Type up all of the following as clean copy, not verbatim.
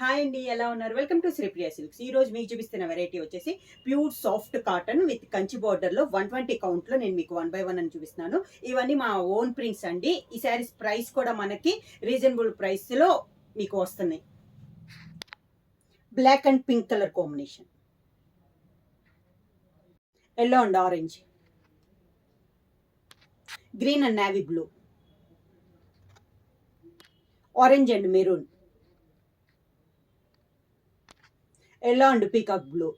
Hi అండి, ఎలా ఉన్నారు? Welcome to Sripriya silks. ఈ రోజు మీకు చూపిస్తున్న వెరైటీ వచ్చేసి pure soft cotton with Kanchi border లో 120 కౌంట్ లో నేను మీకు 1 by 1 అని చూపిస్తున్నాను. ఇవన్నీ మా ఓన్ ప్రింట్స్ అండి. ఈ శారీస్ ప్రైస్ కూడా మనకి రీజనబుల్ ప్రైస్ లో మీకు వస్తున్నాయి. Black and pink colour combination, yellow and orange, green and navy blue, orange and maroon, yellow and peacock blue,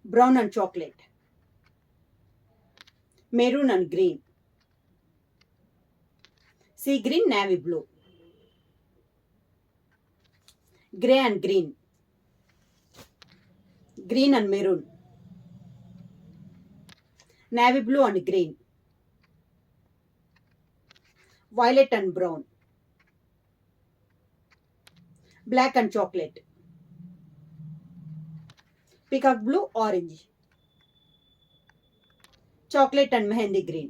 brown and chocolate, maroon and green, sea green, navy blue, grey and green, green and maroon, navy blue and green, violet and brown, black and chocolate, peacock blue, orange, chocolate and mehendi green.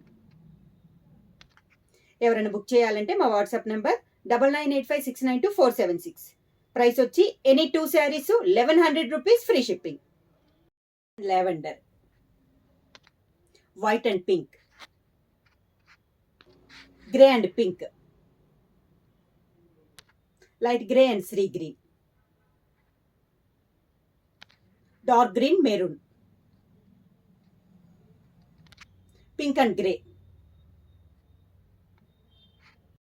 ఎవరైనా book చేయాలంటే మా WhatsApp number 9985692476. Price వచ్చి any 2 saris 1100 rupees, free shipping. Lavender, white and pink, grey and pink, light grey and sea green, dark green, maroon, pink and grey,